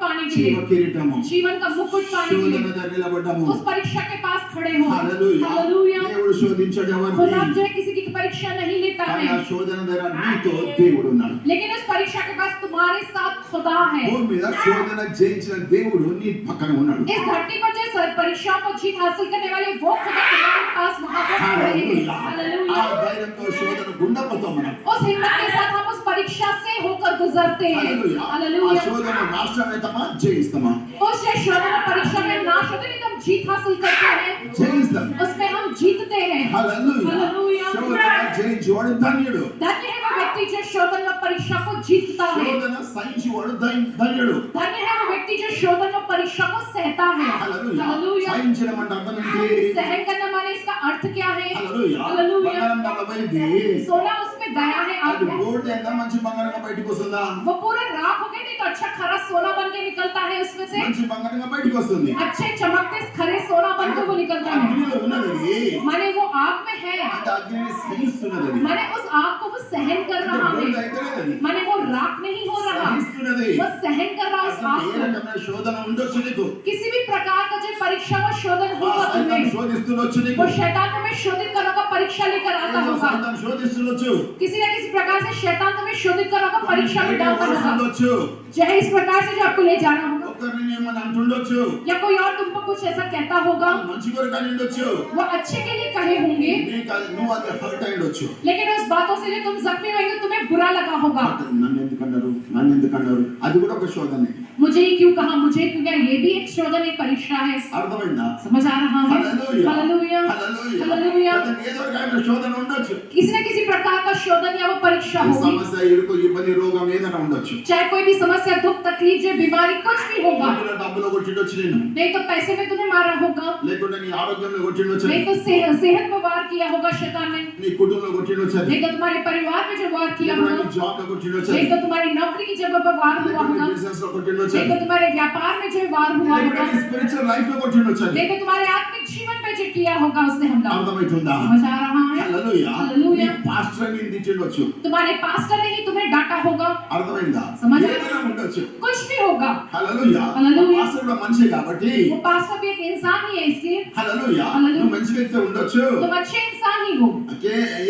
पाने के జీవ लिए, కిరీటము जीवन का मुकुट पाने के శోధన लिए దగ్గర నిలబడ్డము उस परीक्षा के पास खड़े हो। Hallelujah hallelujah. దేవుడు శోధించడు खुदा ఎవరిని जो है किसी की परीक्षा नहीं लेता కానీ ఆ है, శోధన దగ్గర నీతో దేవుడు ఉన్నాడు लेकिन उस परीक्षा के पास तुम्हारे साथ खुदा है। భూమి మీద శోధన జయించిన దేవుడు నీ పక్కన ఉన్నాడు इस धरती पर जो परीक्षाओं को जीत हासिल करने वाले वो खुदा तुम्हारे पास वहां पर खड़े हैं। హల్లెలూయా ఆ हालेलुया। ధైర్యంతో శోధన గుండా పోతాం మనం उस हिम्मत के साथ हम उस परीक्षा से होकर गुजरते हैं। హల్లెలూయా ఆ हालेलुया। శోధన నాశనమేతమా జయిస్తామా उस शोधन परीक्षा में नाश होते नहीं, तो हम जीत हासिल करते हैं, జయిస్తాం उसमें हम जीतते हैं। హల్లెలూయా हालेलूया। శోధన జయించేవాడు ధన్యుడు धन्य है वो व्यक्ति जो शोधन व परीक्षा को जीतता है। శోధన సహించేవాడు ధన్యుడు धन्य है वो व्यक्ति जो शोधन व परीक्षा को सहता है। హల్లెలూయా हालेलूया। సహించడం అంటే అర్థం ఏంటి सहन करना माने इसका अर्थ क्या है? హల్లెలూయా हालेलूया। బంగారం నల్లబోయింది सोना उसमें गया है, आग అది है। గోల్డ్ ఎంత మంచి బంగారంగా బయటికి వస్తుందా वो पूरा राख हो गया, नहीं तो अच्छा खरा सोना बन के निकलता है उसमें से। మంచి బంగారంగా బయటికి వస్తుంది अच्छे चमकते खरे सोना बन के वो निकलता है। అగ్నిలో ఉన్నది माने वो आग में है, అంటే అగ్నిని సహిస్తున్నది అది माने उस आग को वो सहन कर అంటే रहा గోల్డ్ है, అయితే లేదు అది माने वो राख नहीं हो रहा, సహిస్తున్నది वो सहन कर रहा उस అసలు आग ఏ को। రకమైన శోధన ఉండొచ్చు నీకు किसी भी प्रकार का जो परीक्षा व शोधन ఆ होगा సైతాన్ तुम्हें, శోధిస్తుండొచ్చు నీకు वो शैतान तुम्हें शोधित करने का परीक्षा लेकर आता ఏదో होगा। సైతాన్ శోధిస్తుండొచ్చు किसी न किसी प्रकार से शैतान तुम्हें शोधित करने का परीक्षा में डालता होगा, ఉండొచ్చు चाहे इस प्रकार से जो आपको ले जाना होगा, ఒక్కరిని ఏమని అంటుండొచ్చు या कोई और तुमको कुछ ऐसा कहता होगा, మంచి కొరకని ఉండొచ్చు वो अच्छे के लिए कहे होंगे, నీకు అది నువ్వు అది హర్ట్ అయి ఉండొచ్చు लेकिन उस बातों से जो तुम जख्मी होंगे तुम्हें बुरा लगा होगा। నన్ను ఎందుకు అన్నారు అది కూడా ఒక శోధనే मुझे ही क्यों कहा, मुझे क्यों क्या, ये भी एक शोधन, एक परीक्षा है। అర్థమైందా समझ आ रहा है? Hallelujah hallelujah. Hallelujah hallelujah. అతనికి ఏదో రకమైన శోధన ఉండొచ్చు किसी न किसी प्रकार का शोधन या वो परीक्षा ఈ होगी, సమస్య ఇరుకు ఇబ్బంది రోగం ఏదైనా ఉండొచ్చు चाहे कोई भी समस्या, दुख, तकलीफ, जो बीमारी, कुछ भी होगा। ఇందులో డబ్బులో కొట్టిండొచ్చు నేను नहीं तो पैसे में तुम्हें मारा होगा, లేకుంటే నీ ఆరోగ్యంలో కొట్టిండొచ్చు नहीं तो सेहत में वार किया होगा शैतान ने, నీ కుటుంబంలో కొట్టిండొచ్చు नहीं तो तुम्हारे परिवार में जो वार किया లేకుంటే होगा, నీ జాబ్ లో కొట్టిండొచ్చు नहीं तो तुम्हारी नौकरी की जगह पर वार हुआ లేకుంటే होगा, బిజినెస్ లో కొట్టిండొచ్చు नहीं तो तुम्हारे व्यापार में जो वार हुआ లేకుంటే होगा, నీ స్పిరిచువల్ లైఫ్ లో కొట్టిండొచ్చు नहीं तो तुम्हारे आत्मिक जीवन पे जो किया होगा उसने हमला। అర్థమవుతుందా समझ आ रहा है? హల్లెలూయా హల్లెలూయా। నీ పాస్టర్ ని నిందించొచ్చు तुम्हारे पास्टर ने ही तुम्हें डांटा होगा, అర్థమైందా समझ आ ఏదైనా ఉండొచ్చు कुछ भी होगा। హల్లెలూయా హల్లెలూయా। పాస్టర్ కూడా మనిషే కాబట్టి वो पास्टर भी एक इंसान ही है, इसलिए హల్లెలూయా హల్లెలూయా। నువ్వు మంచి వ్యక్తి ఉండొచ్చు तुम अच्छे इंसान ही हो।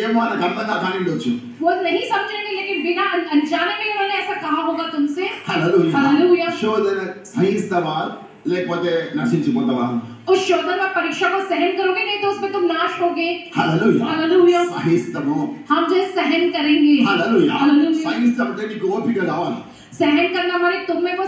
ఏమో నాకు అర్థంగా కానిండొచ్చు वो नहीं समझेंगे, लेकिन बिना अनजाने में उन्होंने ऐसा कहा होगा तुमसे। హల్లెలూయా హల్లెలూయా। శోధన సహిస్తావా లేకపోతే నశించిపోతావా उस शोधन व परीक्षा को सहन करोगे, नहीं तो उसमें तुम नाश होगे। హల్లెలూయా హల్లెలూయా। సహిస్తాము हम जो है सहन करेंगे। హల్లెలూయా హల్లెలూయా। సహిస్తామంటే నీకు ఓపిక కావాలి सहन करना हमारे तुम में वो